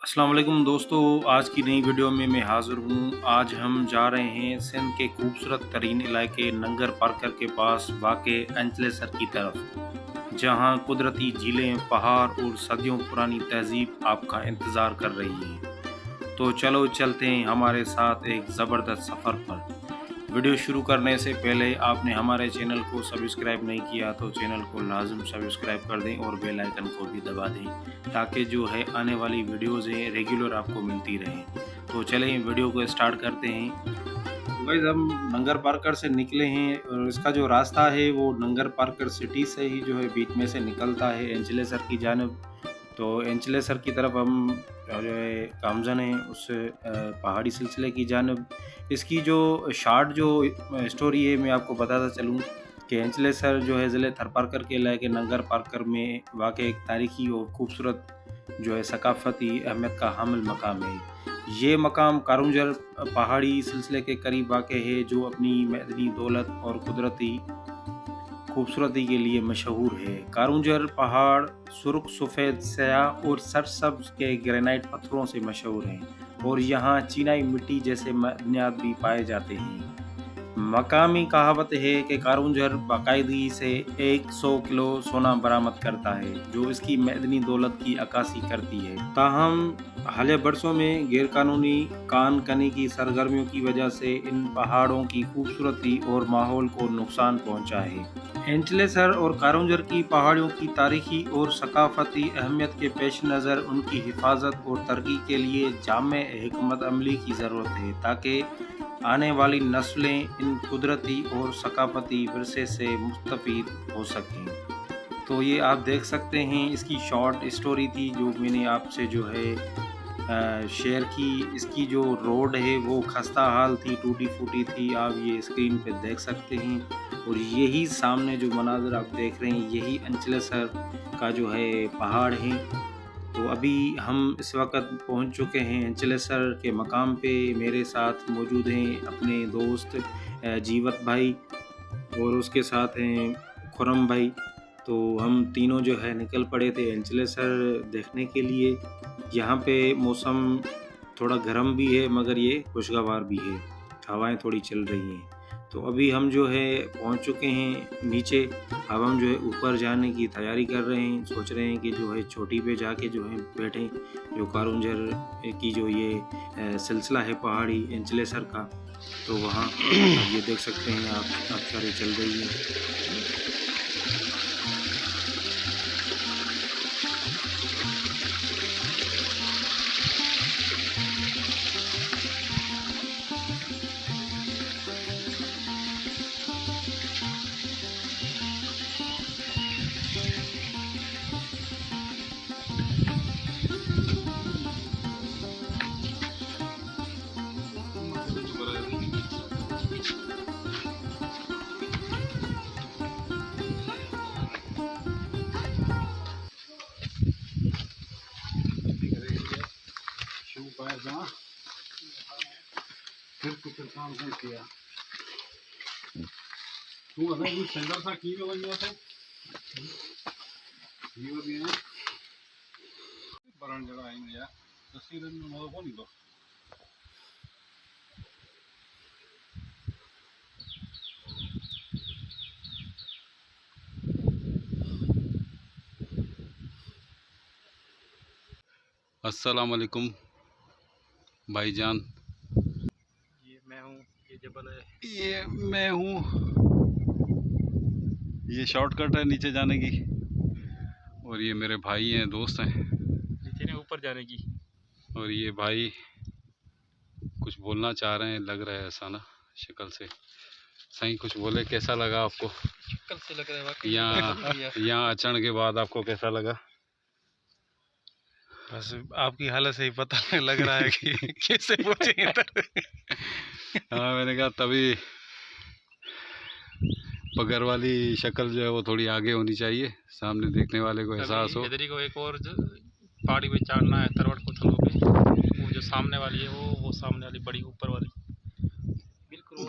अस्सलाम वालेकुम दोस्तों, आज की नई वीडियो में मैं हाज़िर हूँ। आज हम जा रहे हैं सिंध के खूबसूरत तरीन इलाके नंगर पार्कर के पास वाक़े एंजलेसर की तरफ, जहाँ कुदरती झीलें, पहाड़ और सदियों पुरानी तहज़ीब आपका इंतज़ार कर रही है। तो चलो चलते हैं हमारे साथ एक ज़बरदस्त सफ़र पर। वीडियो शुरू करने से पहले आपने हमारे चैनल को सब्सक्राइब नहीं किया तो चैनल को लाज़िम सब्सक्राइब कर दें और बेल आइकन को भी दबा दें ताकि जो है आने वाली वीडियोज़ हैं रेगुलर आपको मिलती रहें। तो चलें वीडियो को स्टार्ट करते हैं। तो गाइस हम नंगर पार्कर से निकले हैं और इसका जो रास्ता है वो नंगर पार्कर सिटी से ही जो है बीच में से निकलता है एंजलेसर की जानिब। तो एंचलेसर की तरफ हम जो है गामज़न हैं उस पहाड़ी सिलसिले की जानिब। इसकी जो शॉर्ट जो स्टोरी है मैं आपको बताता चलूँ कि एंचलेसर जो है ज़िले थरपारकर के इलाके नंगर पार्कर में वाक़ई एक तारीख़ी और ख़ूबसूरत जो है सकाफ़ती अहमियत का हामिल मकाम है। ये मकाम कारुंजर पहाड़ी सिलसिले के करीब वाक़ है जो अपनी मैदनी दौलत और कुदरती खूबसूरती के लिए मशहूर है। कारुंजर पहाड़ सुर्ख सफ़ेद स्याह और सरसब्ज़ के ग्रेनाइट पत्थरों से मशहूर हैं और यहाँ चीनाई मिट्टी जैसे मअदनियात भी पाए जाते हैं। मकामी कहावत है कि कारुंजर बाकायदगी से 100 किलो सोना बरामद करता है जो इसकी मैदनी दौलत की अक्कासी करती है। ताहम हालिया बरसों में गैरकानूनी कान कनी की सरगर्मियों की वजह से इन पहाड़ों की खूबसूरती और माहौल को नुकसान पहुंचा है। एंचलेसर और कारुंजर की पहाड़ियों की तारीखी और सकाफती अहमियत के पेश नज़र उनकी हिफाजत और तरक्की के लिए जामे हिकमत अमली की ज़रूरत है ताकि आने वाली नस्लें इन कुदरती और सकाफती विरसे से मुस्तफ़ीद हो सकें। तो ये आप देख सकते हैं इसकी शॉर्ट स्टोरी थी जो मैंने आपसे जो है शेयर की। इसकी जो रोड है वो खस्ता हाल थी, टूटी-फूटी थी, आप ये स्क्रीन पे देख सकते हैं। और यही सामने जो मनाज़र आप देख रहे हैं यही एंचलेसर का जो है पहाड़ है। तो अभी हम इस वक़्त पहुंच चुके हैं एंचलेसर के मकाम पे। मेरे साथ मौजूद हैं अपने दोस्त जीवत भाई और उसके साथ हैं खुरम भाई। तो हम तीनों जो है निकल पड़े थे एंचलेसर देखने के लिए। यहाँ पे मौसम थोड़ा गर्म भी है मगर ये खुशगवार भी है, हवाएं थोड़ी चल रही हैं। तो अभी हम जो है पहुँच चुके हैं नीचे। अब हम जो है ऊपर जाने की तैयारी कर रहे हैं, सोच रहे हैं कि जो है चोटी पे जाके जो है बैठें। जो कारुंजर की जो ये सिलसिला है पहाड़ी एंचलेसर का, तो वहाँ ये देख सकते हैं आप अक्षरें चल रही है। फिर कुछ काम नहीं किया तू अगर ये सेंटर सा की में बन गया था ये हो गया बरण जगह आएंगे यार तस्वीर में मदद हो नहीं दो। अस्सलाम वालेकुम भाईजान। ये मैं हूँ, ये जबल है। ये मैं हूँ। ये शॉर्टकट है नीचे जाने की और ये मेरे भाई हैं, दोस्त हैं, नीचे ने ऊपर जाने की। और ये भाई कुछ बोलना चाह रहे हैं, लग रहा है ऐसा ना शक्ल से। सही कुछ बोले, कैसा लगा आपको? शक्ल से लग रहा है वाकई यहाँ अचण के बाद आपको कैसा लगा? बस आपकी हालत से ही पता लग रहा है कि कैसे पहुंचे इधर। हाँ मैंने कहा तभी पगर वाली शक्ल जो है वो थोड़ी आगे होनी चाहिए, सामने देखने वाले को एहसास हो। इधर को एक और पहाड़ी पे चढ़ना है तरवट पत्थरों पे, वो जो सामने वाली है वो सामने वाली बड़ी ऊपर वाली बिल्कुल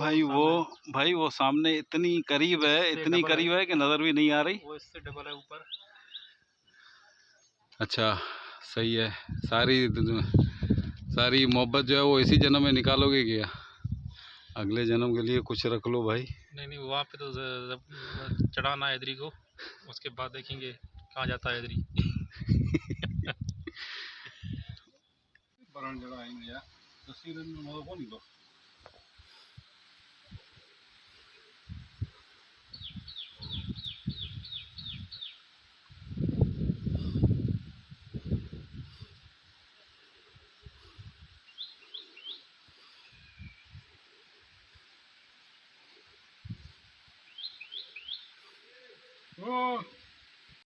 भाई वो सामने इतनी करीब है, इतनी करीब है कि नजर भी नहीं आ रही। वो इससे डबल है ऊपर। अच्छा सही है। सारी मोहब्बत जो है वो इसी जन्म में निकालोगे क्या? अगले जन्म के लिए कुछ रख लो भाई। नहीं वहाँ पे तो चढ़ाना है इधरी को, उसके बाद देखेंगे कहाँ जाता है इधरी। Oh!